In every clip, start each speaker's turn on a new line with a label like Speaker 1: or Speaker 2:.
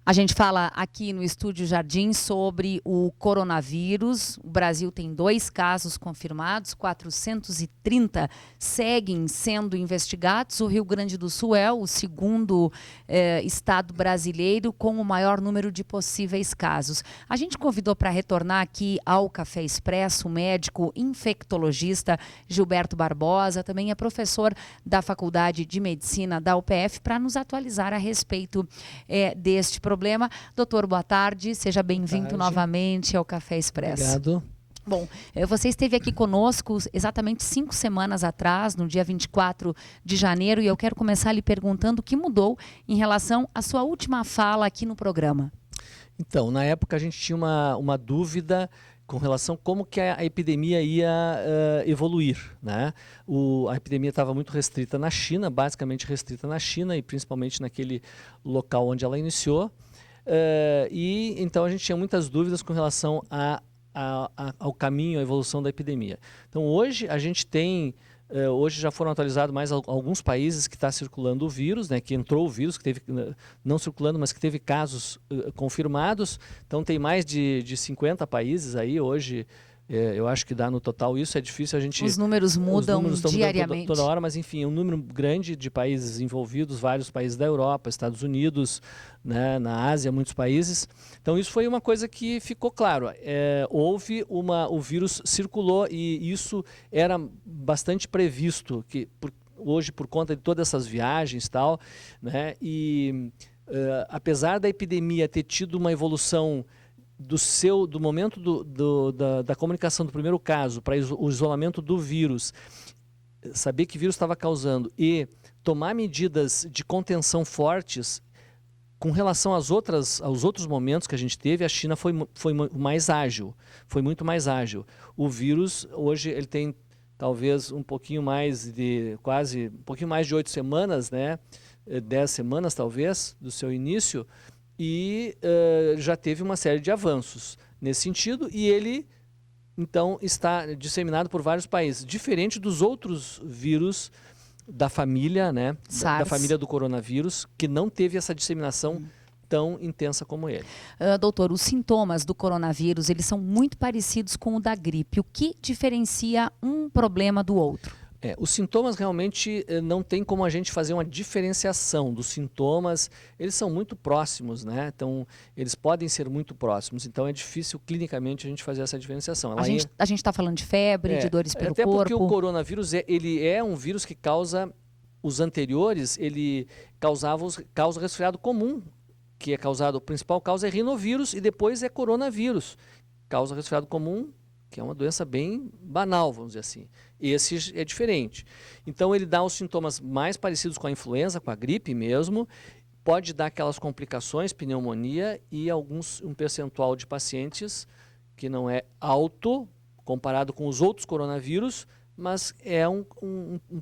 Speaker 1: A gente fala aqui no Estúdio Jardim sobre o coronavírus. O Brasil tem 2 casos confirmados, 430 seguem sendo investigados. O Rio Grande do Sul é o segundo estado brasileiro com o maior número de possíveis casos. A gente convidou para retornar aqui ao Café Expresso o médico infectologista Gilberto Barbosa, também é professor da Faculdade de Medicina da UPF, para nos atualizar a respeito deste problema. Doutor, boa tarde, seja bem-vindo novamente ao Café Expresso.
Speaker 2: Obrigado.
Speaker 1: Bom, você esteve aqui conosco exatamente 5 semanas atrás, no dia 24 de janeiro, e eu quero começar lhe perguntando o que mudou em relação à sua última fala aqui no programa.
Speaker 2: Então, na época a gente tinha uma dúvida com relação a como que a epidemia ia evoluir, né? A epidemia estava muito restrita na China, basicamente restrita na China e principalmente naquele local onde ela iniciou. E então a gente tinha muitas dúvidas com relação ao caminho, à evolução da epidemia. Então hoje a gente tem, hoje já foram atualizados mais alguns países que está circulando o vírus, né, que entrou o vírus, que teve, não circulando, mas que teve casos confirmados. Então tem mais de 50 países aí hoje. Eu acho que dá no total isso, é difícil a gente...
Speaker 1: Os números mudam diariamente.
Speaker 2: Toda hora, mas enfim, um número grande de países envolvidos, vários países da Europa, Estados Unidos, né, na Ásia, muitos países. Então isso foi uma coisa que ficou claro. O vírus circulou e isso era bastante previsto, que hoje por conta de todas essas viagens e tal, né, apesar da epidemia ter tido uma evolução do momento da comunicação do primeiro caso para o isolamento do vírus, saber que vírus estava causando e tomar medidas de contenção fortes com relação aos outros momentos que a gente teve, a China foi mais ágil, foi muito mais ágil. O vírus, hoje, ele tem talvez um pouquinho mais de 8 semanas, né? 10 semanas talvez, do seu início, e já teve uma série de avanços nesse sentido, e ele, então, está disseminado por vários países, diferente dos outros vírus da família, né, da família do coronavírus, que não teve essa disseminação tão intensa como ele.
Speaker 1: Doutor, os sintomas do coronavírus, eles são muito parecidos com o da gripe. O que diferencia um problema do outro?
Speaker 2: Os sintomas realmente não tem como a gente fazer uma diferenciação dos sintomas, eles são muito próximos, né? Então eles podem ser muito próximos, então é difícil clinicamente a gente fazer essa diferenciação.
Speaker 1: A gente está falando de febre, de dores pelo
Speaker 2: corpo. Até porque o coronavírus ele é um vírus que causa, os anteriores, ele causa resfriado comum, que é causado, a principal causa é rinovírus e depois é coronavírus, causa resfriado comum, que é uma doença bem banal, vamos dizer assim. Esse é diferente. Então ele dá os sintomas mais parecidos com a influenza, com a gripe mesmo, pode dar aquelas complicações, pneumonia e um percentual de pacientes que não é alto comparado com os outros coronavírus, mas é um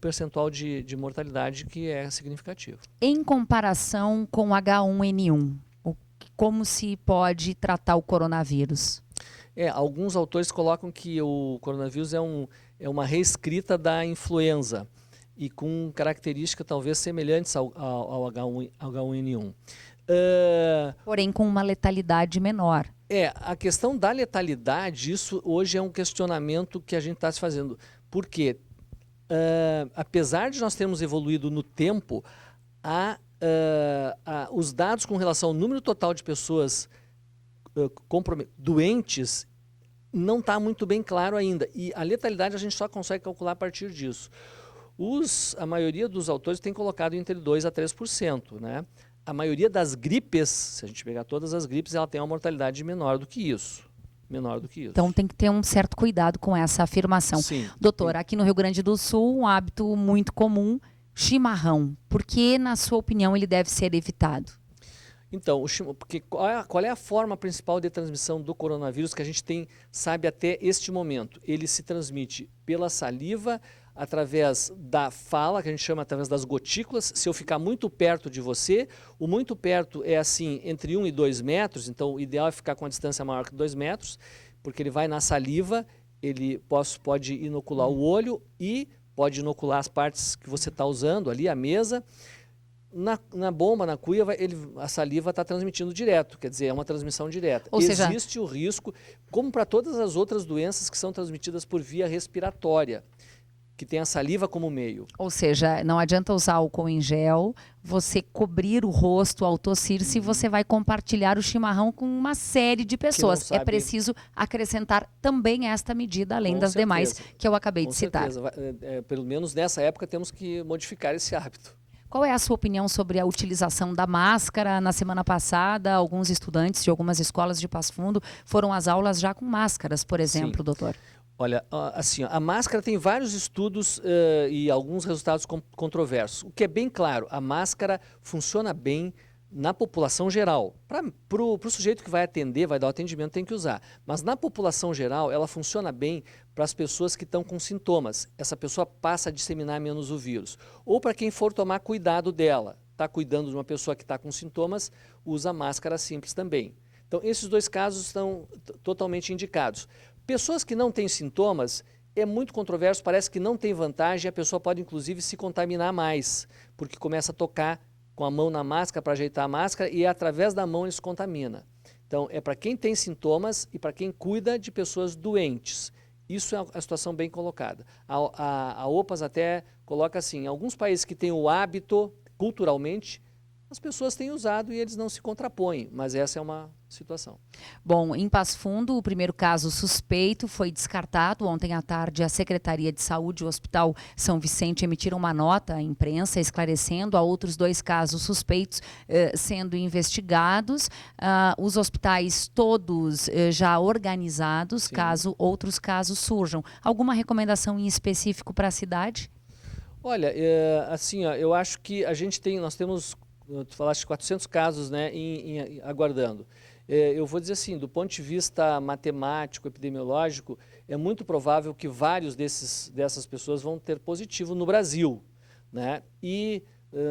Speaker 2: percentual de mortalidade que é significativo.
Speaker 1: Em comparação com H1N1, como se pode tratar o coronavírus?
Speaker 2: Alguns autores colocam que o coronavírus é uma reescrita da influenza e com características talvez semelhantes ao H1N1.
Speaker 1: Porém com uma letalidade menor.
Speaker 2: A questão da letalidade, isso hoje é um questionamento que a gente está se fazendo. Por quê? Apesar de nós termos evoluído no tempo, os dados com relação ao número total de pessoas doentes não está muito bem claro ainda, e a letalidade a gente só consegue calcular a partir disso. A maioria dos autores tem colocado entre 2% a 3%, né? A maioria das gripes, se a gente pegar todas as gripes, ela tem uma mortalidade menor do que isso. Então
Speaker 1: tem que ter um certo cuidado com essa afirmação.
Speaker 2: Sim.
Speaker 1: Doutor, aqui no Rio Grande do Sul, um hábito muito comum, chimarrão. Por que, na sua opinião, ele deve ser evitado?
Speaker 2: Então, porque qual é a forma principal de transmissão do coronavírus que a gente sabe até este momento? Ele se transmite pela saliva, através da fala, que a gente chama através das gotículas. Se eu ficar muito perto de você, o muito perto é assim, entre 1 e 2 metros, então o ideal é ficar com uma distância maior que 2 metros, porque ele vai na saliva, ele pode inocular o olho e pode inocular as partes que você está usando ali, a mesa. na bomba, na cuia, a saliva está transmitindo direto, quer dizer, é uma transmissão direta.
Speaker 1: Ou seja,
Speaker 2: existe o risco, como para todas as outras doenças que são transmitidas por via respiratória, que tem a saliva como meio.
Speaker 1: Ou seja, não adianta usar álcool em gel, você cobrir o rosto ao tossir, se você vai compartilhar o chimarrão com uma série de pessoas. É preciso acrescentar também esta medida, além das demais que eu acabei de citar.
Speaker 2: Pelo menos nessa época temos que modificar esse hábito.
Speaker 1: Qual é a sua opinião sobre a utilização da máscara? Na semana passada, alguns estudantes de algumas escolas de Passo Fundo foram às aulas já com máscaras, por exemplo, doutor.
Speaker 2: Olha, assim, a máscara tem vários estudos e alguns resultados controversos. O que é bem claro, a máscara funciona bem na população geral. Para o sujeito que vai atender, vai dar o atendimento, tem que usar. Mas na população geral, ela funciona bem para as pessoas que estão com sintomas. Essa pessoa passa a disseminar menos o vírus. Ou para quem for tomar cuidado dela. Está cuidando de uma pessoa que está com sintomas, usa máscara simples também. Então, esses dois casos estão totalmente indicados. Pessoas que não têm sintomas, é muito controverso, parece que não tem vantagem, a pessoa pode inclusive se contaminar mais, porque começa a tocar com a mão na máscara para ajeitar a máscara e através da mão ele se contamina. Então é para quem tem sintomas e para quem cuida de pessoas doentes. Isso é a situação bem colocada. A OPAS até coloca assim, em alguns países que têm o hábito, culturalmente, as pessoas têm usado e eles não se contrapõem, mas essa é uma situação.
Speaker 1: Bom, em Passo Fundo, o primeiro caso suspeito foi descartado. Ontem à tarde, a Secretaria de Saúde e o Hospital São Vicente emitiram uma nota à imprensa esclarecendo. Há outros 2 casos suspeitos sendo investigados. Os hospitais todos já organizados, sim, caso outros casos surjam. Alguma recomendação em específico para a cidade?
Speaker 2: Olha, assim, eu acho que nós temos... Tu falaste 400 casos, né, aguardando. Eu vou dizer assim, do ponto de vista matemático, epidemiológico, é muito provável que vários dessas pessoas vão ter positivo no Brasil, né? E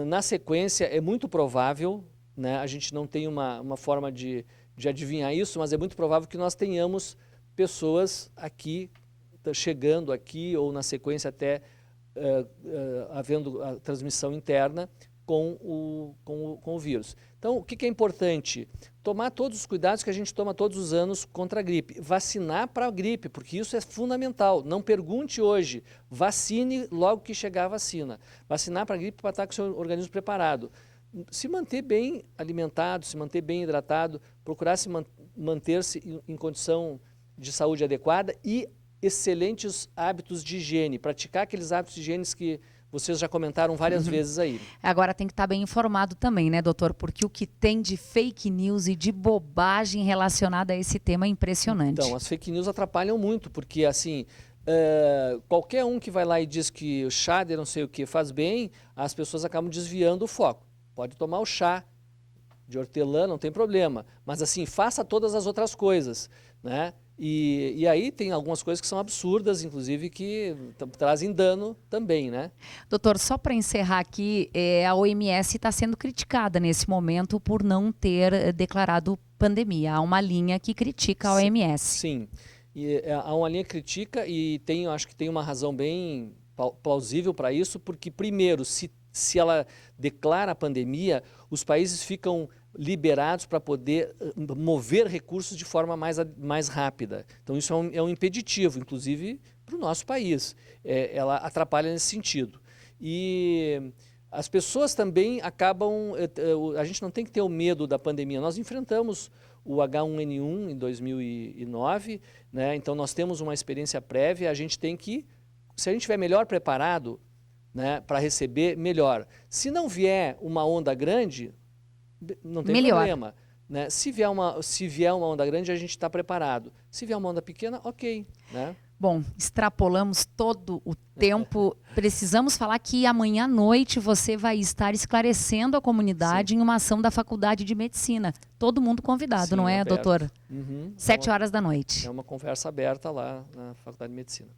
Speaker 2: na sequência é muito provável, né, a gente não tem uma forma de adivinhar isso, mas é muito provável que nós tenhamos pessoas aqui, chegando aqui, ou na sequência até havendo a transmissão interna, com o vírus. Então, o que é importante? Tomar todos os cuidados que a gente toma todos os anos contra a gripe. Vacinar para a gripe, porque isso é fundamental. Não pergunte hoje, vacine logo que chegar a vacina. Vacinar para a gripe para estar com o seu organismo preparado. Se manter bem alimentado, se manter bem hidratado, procurar manter-se em condição de saúde adequada e excelentes hábitos de higiene. Praticar aqueles hábitos de higiene que vocês já comentaram várias vezes aí.
Speaker 1: Agora tem que estar bem informado também, né, doutor? Porque o que tem de fake news e de bobagem relacionada a esse tema é impressionante.
Speaker 2: Então, as fake news atrapalham muito, porque assim, qualquer um que vai lá e diz que o chá de não sei o que faz bem, as pessoas acabam desviando o foco. Pode tomar o chá de hortelã, não tem problema. Mas assim, faça todas as outras coisas, né? E aí tem algumas coisas que são absurdas, inclusive, que trazem dano também, né?
Speaker 1: Doutor, só para encerrar aqui, a OMS está sendo criticada nesse momento por não ter declarado pandemia. Há uma linha que critica a OMS.
Speaker 2: Sim, há uma linha que critica e acho que tem uma razão bem plausível para isso, porque primeiro, se ela declara a pandemia, os países ficam liberados para poder mover recursos de forma mais rápida. Então isso é um impeditivo, inclusive para o nosso país. Ela atrapalha nesse sentido. E as pessoas também acabam... A gente não tem que ter o medo da pandemia. Nós enfrentamos o H1N1 em 2009, né? Então nós temos uma experiência prévia, a gente tem que... Se a gente estiver melhor preparado, né, para receber, melhor. Se não vier uma onda grande... não tem problema, né? Se vier uma onda grande, a gente está preparado. Se vier uma onda pequena, ok, né?
Speaker 1: Bom, extrapolamos todo o tempo. Precisamos falar que amanhã à noite você vai estar esclarecendo a comunidade, sim, em uma ação da Faculdade de Medicina. Todo mundo convidado, sim, não é, aberto, doutor? 7 horas da noite.
Speaker 2: É uma conversa aberta lá na Faculdade de Medicina.